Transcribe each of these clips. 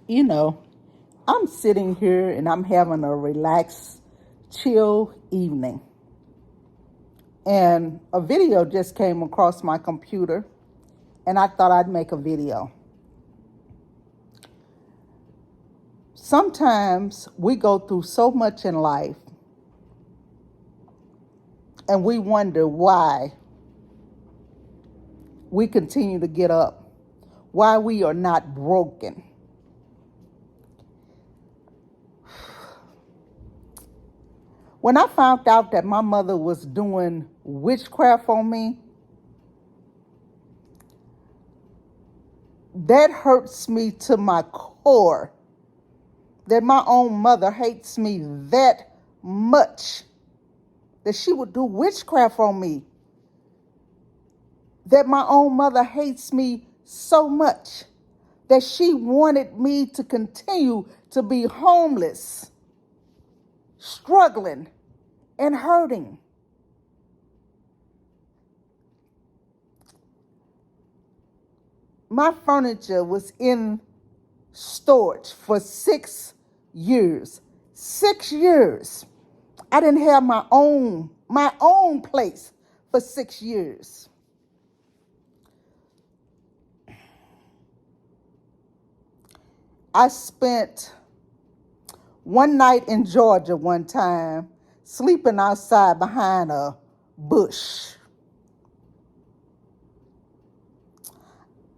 You know, I'm sitting here and I'm having a relaxed, chill evening. And a video just came across my computer, and I thought I'd make a video. Sometimes we go through so much in life, and we wonder why we continue to get up, why we are not broken. When I found out that my mother was doing witchcraft on me, that hurts me to my core. That my own mother hates me that much. That she would do witchcraft on me. That my own mother hates me so much that she wanted me to continue to be homeless, struggling, and hurting. My furniture was in storage for 6 years. 6 years. I didn't have my own place for 6 years. I spent one night in Georgia one time sleeping outside behind a bush.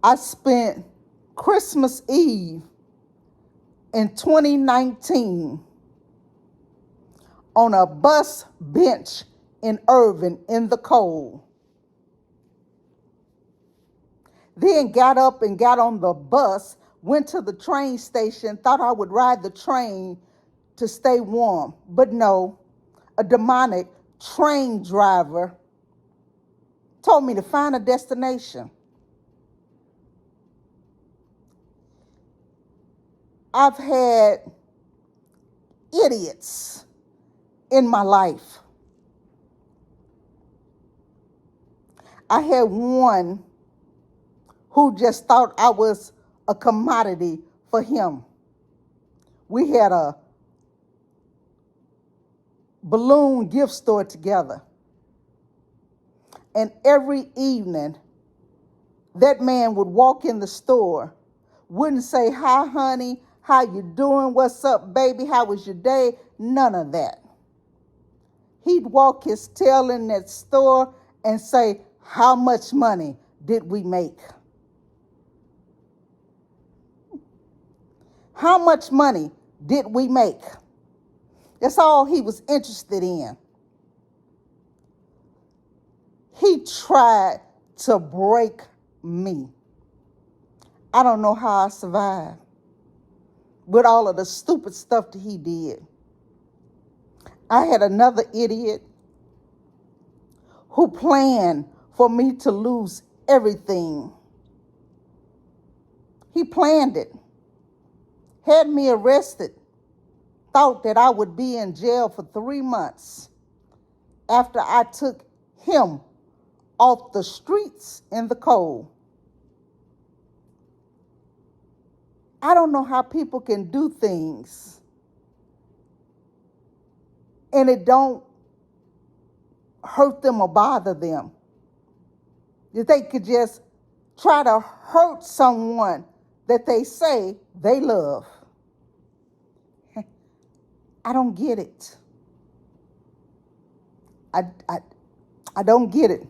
I spent Christmas Eve in 2019 on a bus bench in Irving in the cold. Then got up and got on the bus, went to the train station, thought I would ride the train to stay warm. But no, a demonic train driver told me to find a destination. I've had idiots in my life. I had one who just thought I was a commodity for him. We had a balloon gift store together. And every evening, that man would walk in the store, wouldn't say, "Hi, honey, how you doing? What's up, baby? How was your day?" None of that. He'd walk his tail in that store and say, "How much money did we make? How much money did we make?" That's all he was interested in. He tried to break me. I don't know how I survived with all of the stupid stuff that he did. I had another idiot who planned for me to lose everything. He planned it, had me arrested, thought that I would be in jail for 3 months after I took him off the streets in the cold. I don't know how people can do things and it don't hurt them or bother them. If they could just try to hurt someone that they say they love. I don't get it. I don't get it.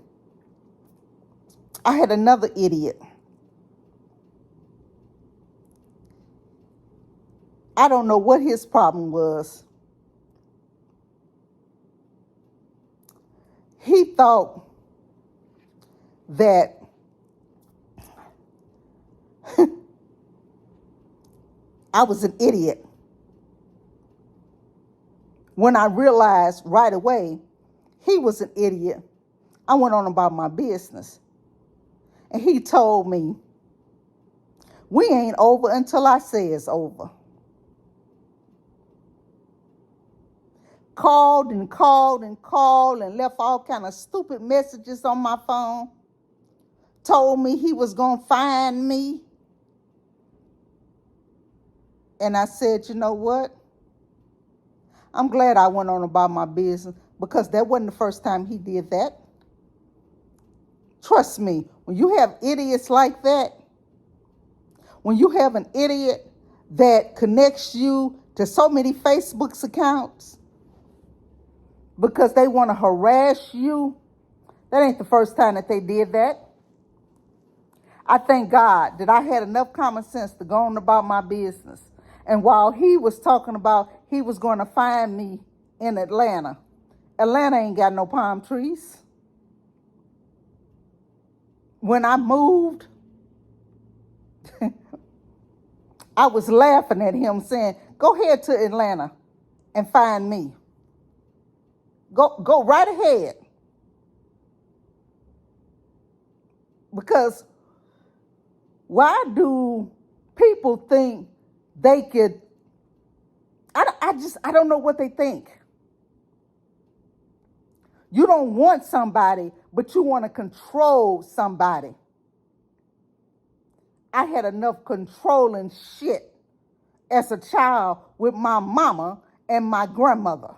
I had another idiot. I don't know what his problem was. He thought that I was an idiot. When I realized right away he was an idiot, I went on about my business. And he told me, "We ain't over until I say it's over." Called and called and called and left all kind of stupid messages on my phone. Told me he was going to find me. And I said, you know what? I'm glad I went on about my business because that wasn't the first time he did that. Trust me, when you have idiots like that, when you have an idiot that connects you to so many Facebook's accounts because they want to harass you, that ain't the first time that they did that. I thank God that I had enough common sense to go on about my business. And while he was talking about he was going to find me in Atlanta, Atlanta ain't got no palm trees. When I moved, I was laughing at him saying, go ahead to Atlanta and find me. Go right ahead. Because why do people think they could, I don't know what they think. You don't want somebody, but you want to control somebody. I had enough controlling shit as a child with my mama and my grandmother.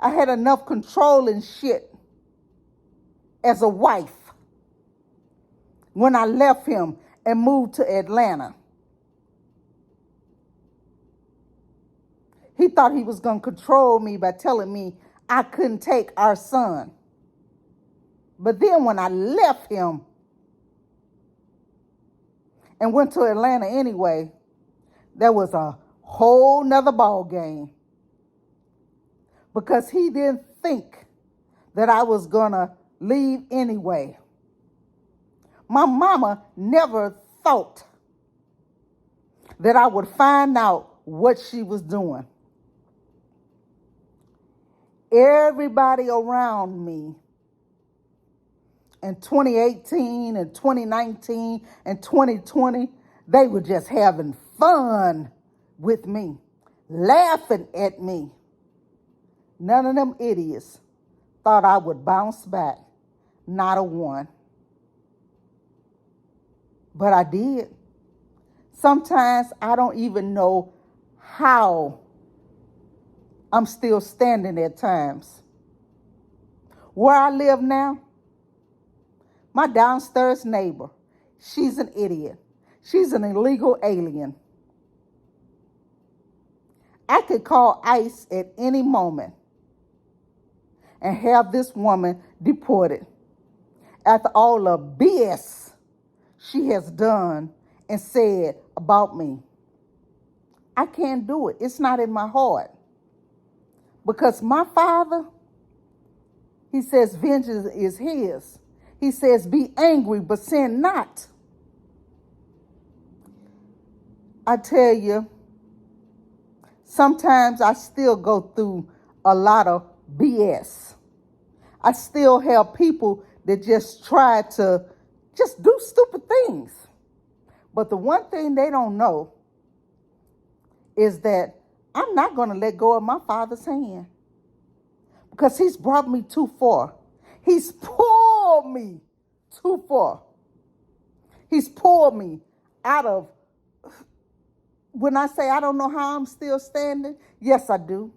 I had enough controlling shit as a wife when I left him and moved to Atlanta. He thought he was going to control me by telling me I couldn't take our son. But then when I left him and went to Atlanta anyway, there was a whole nother ball game. Because he didn't think that I was going to leave anyway. My mama never thought that I would find out what she was doing. Everybody around me in 2018 and 2019 and 2020, they were just having fun with me, laughing at me. None of them idiots thought I would bounce back. Not a one. But I did. Sometimes I don't even know how I'm still standing at times. Where I live now, my downstairs neighbor, she's an idiot. She's an illegal alien. I could call ICE at any moment and have this woman deported after all the BS she has done and said about me. I can't do it. It's not in my heart. Because my Father, he says vengeance is his. He says be angry, but sin not. I tell you, sometimes I still go through a lot of BS. I still have people that just try to just do stupid things. But the one thing they don't know is that I'm not going to let go of my Father's hand because he's brought me too far. He's pulled me too far. He's pulled me out of, when I say I don't know how I'm still standing, yes, I do.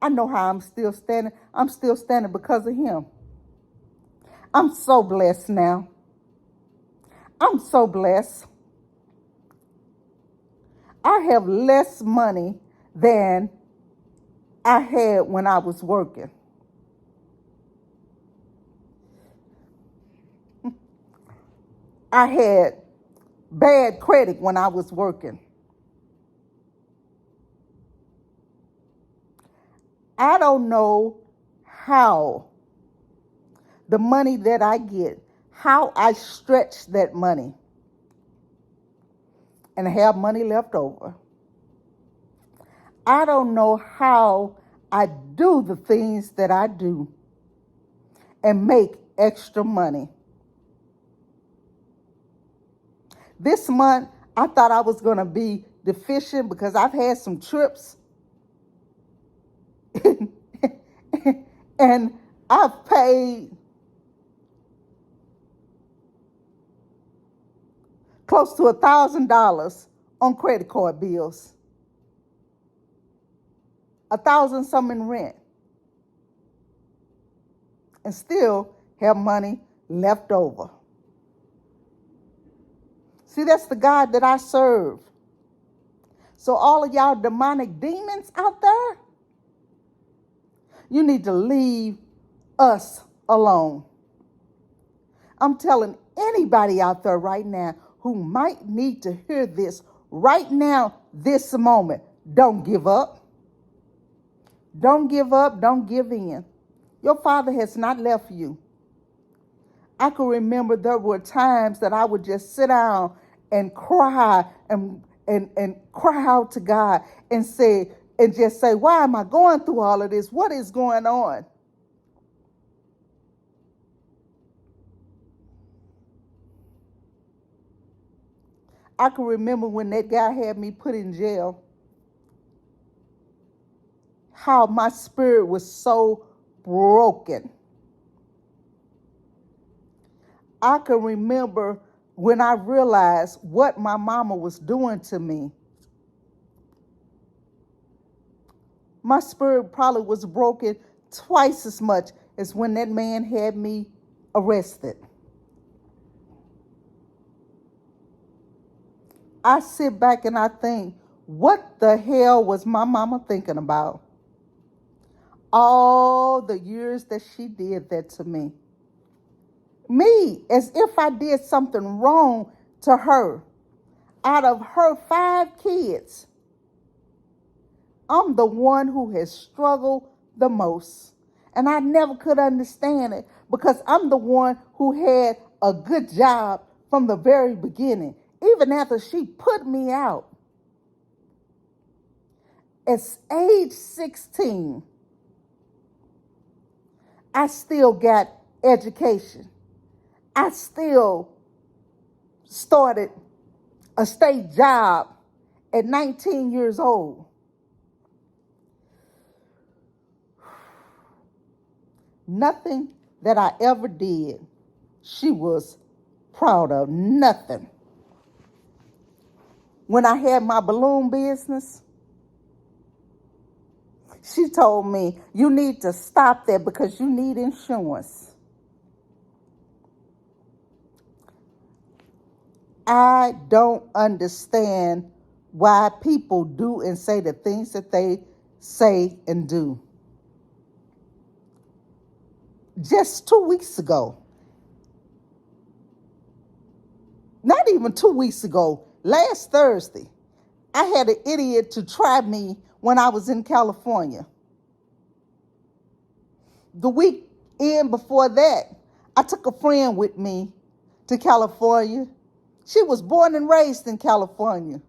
I know how I'm still standing. I'm still standing because of him. I'm so blessed now. I'm so blessed. I have less money than I had when I was working. I had bad credit when I was working. I don't know how the money that I get, how I stretch that money and have money left over. I don't know how I do the things that I do and make extra money. This month, I thought I was going to be deficient because I've had some trips and I've paid close to $1,000 on credit card bills, 1,000 some in rent, and still have money left over. See, that's the God that I serve. So all of y'all demonic demons out there, you need to leave us alone. I'm telling anybody out there right now who might need to hear this right now, this moment, don't give up. Don't give up. Don't give in. Your Father has not left you. I can remember there were times that I would just sit down and cry and cry out to God and just say, why am I going through all of this? What is going on? I can remember when that guy had me put in jail, how my spirit was so broken. I can remember when I realized what my mama was doing to me. My spirit probably was broken twice as much as when that man had me arrested. I sit back and I think, what the hell was my mama thinking about? All the years that she did that to me. Me, as if I did something wrong to her. Out of her 5 kids, I'm the one who has struggled the most. And I never could understand it because I'm the one who had a good job from the very beginning, even after she put me out. At age 16, I still got education. I still started a state job at 19 years old. Nothing that I ever did, she was proud of. Nothing. When I had my balloon business, she told me, you need to stop that because you need insurance. I don't understand why people do and say the things that they say and do. Just 2 weeks ago, not even 2 weeks ago, last Thursday, I had an idiot to try me when I was in California. The weekend before that, I took a friend with me to California. She was born and raised in California.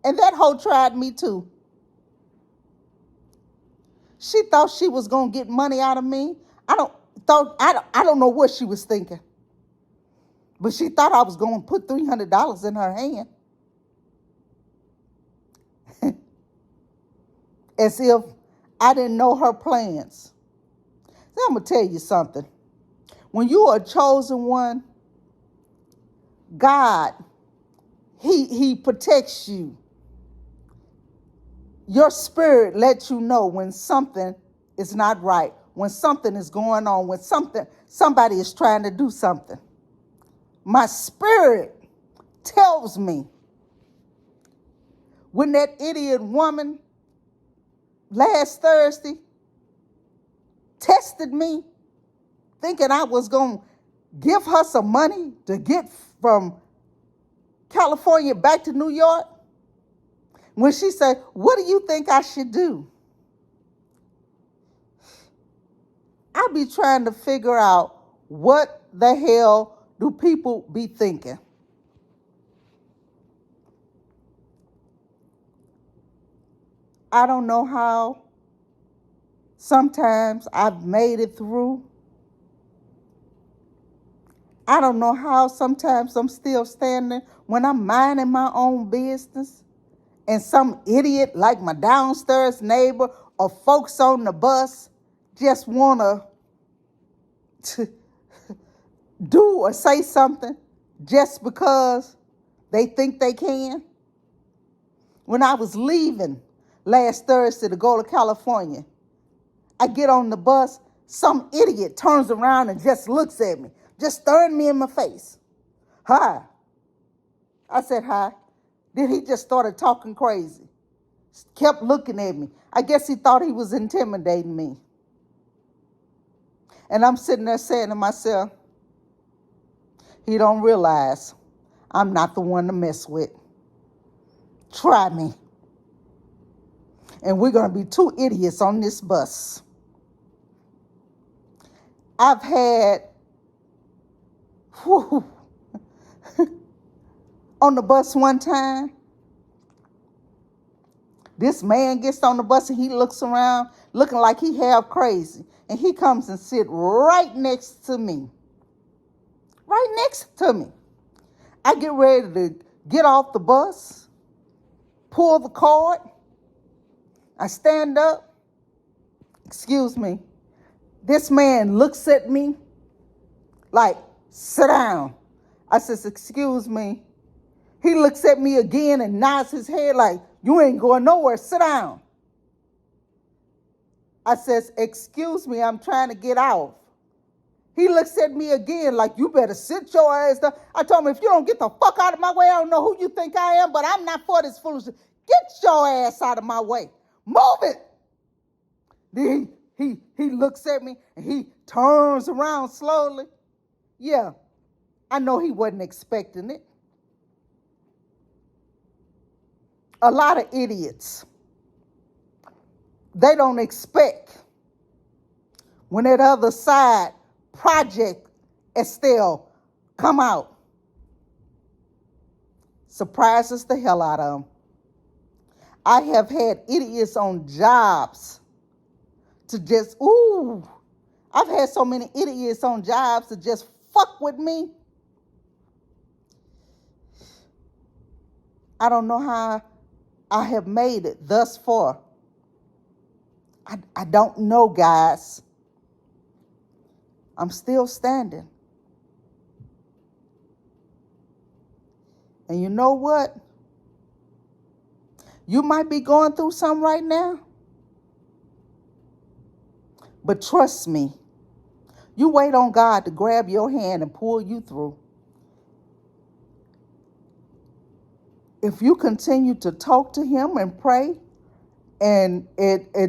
And that hoe tried me too. She thought she was going to get money out of me. I don't know what she was thinking. But she thought I was going to put $300 in her hand. As if I didn't know her plans. So I'm going to tell you something. When you are a chosen one, God, He protects you. Your spirit lets you know when something is not right, when something is going on, when somebody is trying to do something. My spirit tells me when that idiot woman last Thursday tested me, thinking I was going to give her some money to get from California back to New York. When she said, what do you think I should do? I be trying to figure out what the hell do people be thinking. I don't know how. Sometimes I've made it through. I don't know how sometimes I'm still standing when I'm minding my own business and some idiot like my downstairs neighbor or folks on the bus just want to do or say something just because they think they can. When I was leaving last Thursday to go to California, I get on the bus, some idiot turns around and just looks at me, just staring me in my face. Hi. I said hi. Then he just started talking crazy. Kept looking at me. I guess he thought he was intimidating me. And I'm sitting there saying to myself, he don't realize I'm not the one to mess with. Try me. And we're going to be two idiots on this bus. I've had, on the bus one time, this man gets on the bus and he looks around looking like he half crazy. And he comes and sit right next to me. Right next to me. I get ready to get off the bus, pull the card. I stand up. Excuse me. This man looks at me like, sit down. I says, excuse me. He looks at me again and nods his head like, you ain't going nowhere, sit down. I says, excuse me, I'm trying to get off. He looks at me again like, you better sit your ass down. I told him, if you don't get the fuck out of my way, I don't know who you think I am, but I'm not for this foolishness. Get your ass out of my way. Move it. Then he looks at me and he turns around slowly. Yeah, I know he wasn't expecting it. A lot of idiots, they don't expect when that other side, Project Estelle, come out. Surprises the hell out of them. I have had idiots on jobs to just, I've had so many idiots on jobs to just fuck with me. I don't know how I have made it thus far. I don't know, guys. I'm still standing. And you know what? You might be going through something right now. But trust me, you wait on God to grab your hand and pull you through. If you continue to talk to him and pray and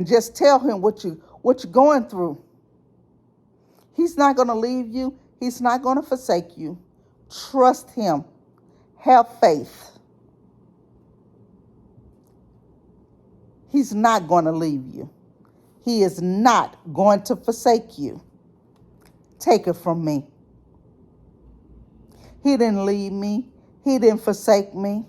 just tell him what you're going through, he's not going to leave you. He's not going to forsake you. Trust him. Have faith. He's not going to leave you. He is not going to forsake you. Take it from me. He didn't leave me. He didn't forsake me.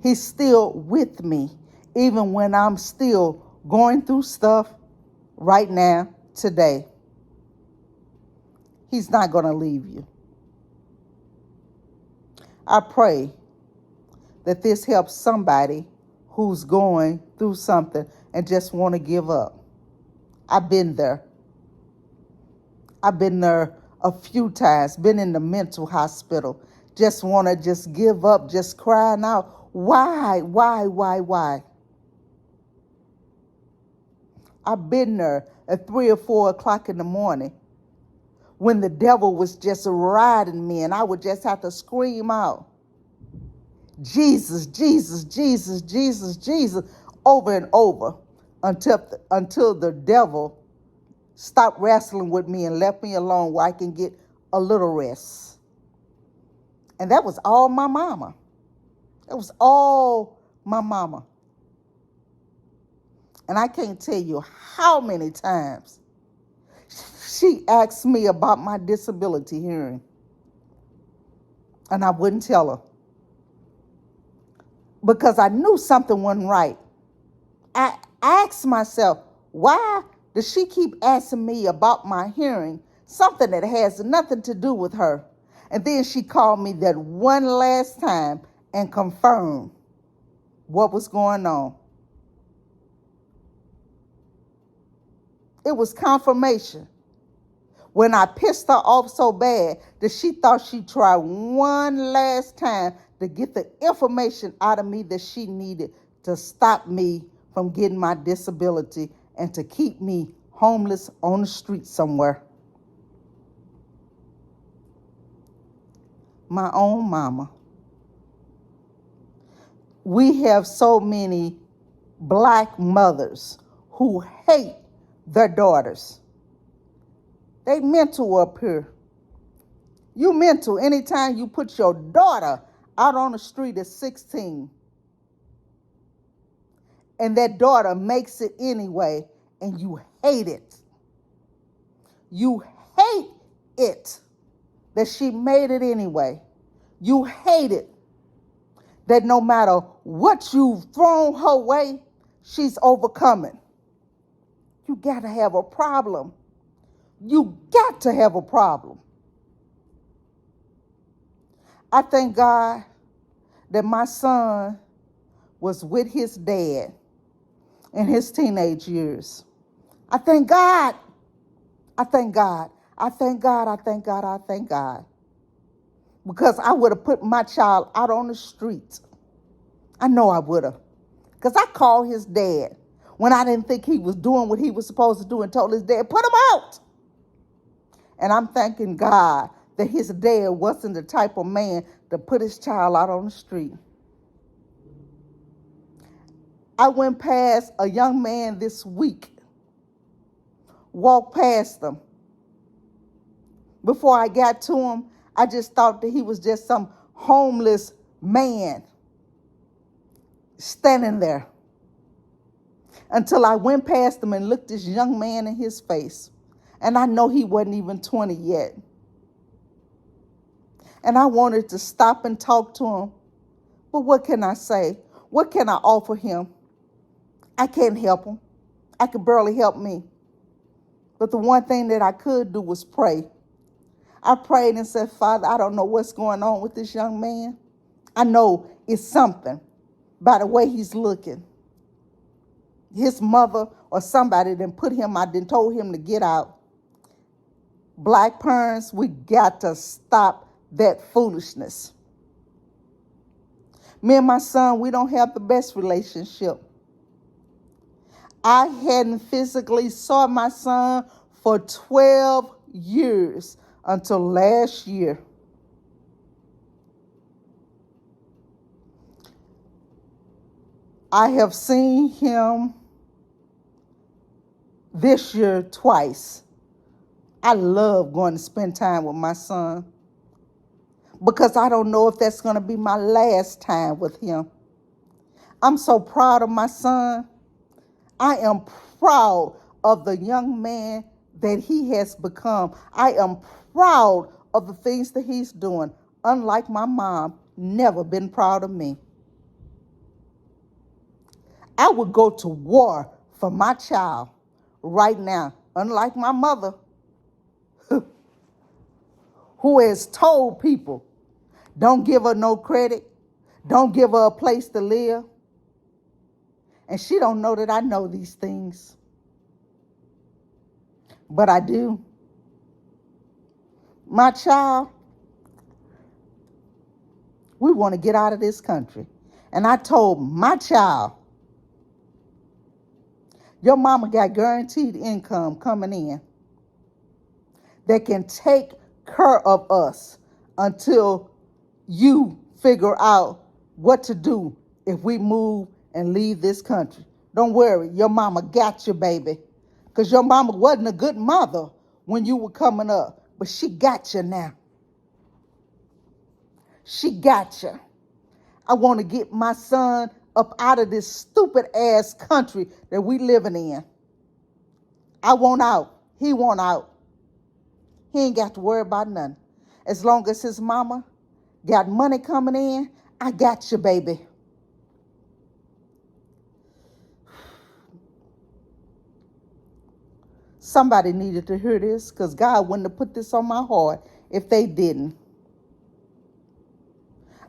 He's still with me, even when I'm still going through stuff right now, today. He's not going to leave you. I pray that this helps somebody who's going through something and just want to give up. I've been there. I've been there a few times, been in the mental hospital, just want to just give up, just crying out, why? I've been there at 3 or 4 o'clock in the morning when the devil was just riding me and I would just have to scream out, Jesus, Jesus, Jesus, Jesus, Jesus, over and over until the devil stopped wrestling with me and left me alone where I can get a little rest. And that was all my mama. It was all my mama. And I can't tell you how many times she asked me about my disability hearing. And I wouldn't tell her. Because I knew something wasn't right. I asked myself, why does she keep asking me about my hearing, something that has nothing to do with her? And then she called me that one last time and confirmed what was going on. It was confirmation. when I pissed her off so bad that she thought she'd try one last time to get the information out of me that she needed to stop me from getting my disability and to keep me homeless on the street somewhere. My own mama. We have so many black mothers who hate their daughters. They mental up here. You mental anytime you put your daughter out on the street at 16 and that daughter makes it anyway and you hate it. You hate it that she made it anyway. You hate it that no matter what you've thrown her way, she's overcoming. You got to have a problem. You got to have a problem. I thank God that my son was with his dad in his teenage years. I thank God. I thank God. I thank God. I thank God. I thank God. Because I would have put my child out on the street. I know I would have. Because I called his dad when I didn't think he was doing what he was supposed to do and told his dad, put him out. And I'm thanking God that his dad wasn't the type of man to put his child out on the street. I went past a young man this week, walked past him. Before I got to him, I just thought that he was just some homeless man standing there. Until I went past him and looked this young man in his face. And I know he wasn't even 20 yet. And I wanted to stop and talk to him. But what can I say? What can I offer him? I can't help him. I could barely help me. But the one thing that I could do was pray. I prayed and said, Father, I don't know what's going on with this young man. I know it's something by the way he's looking. His mother or somebody then put him out, then told him to get out. Black parents, we got to stop that foolishness. Me and my son, we don't have the best relationship. I hadn't physically saw my son for 12 years until last year. I have seen him this year twice. I love going to spend time with my son because I don't know if that's going to be my last time with him. I'm so proud of my son. I am proud of the young man that he has become. I am proud of the things that he's doing. Unlike my mom, never been proud of me. I would go to war for my child right now, unlike my mother, who has told people, don't give her no credit, don't give her a place to live. And she don't know that I know these things. But I do. My child, we want to get out of this country. And I told my child, your mama got guaranteed income coming in that can take care of us until you figure out what to do if we move and leave this country. Don't worry, your mama got you, baby. Because your mama wasn't a good mother when you were coming up. But she got you now. She got you. I want to get my son up out of this stupid ass country that we living in. I want out. He want out. He ain't got to worry about nothing. As long as his mama got money coming in, I got you, baby. Somebody needed to hear this because God wouldn't have put this on my heart if they didn't.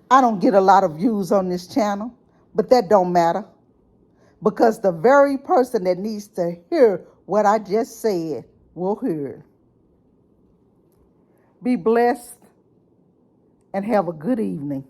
I don't get a lot of views on this channel, but that don't matter because the very person that needs to hear what I just said will hear it. Be blessed and have a good evening.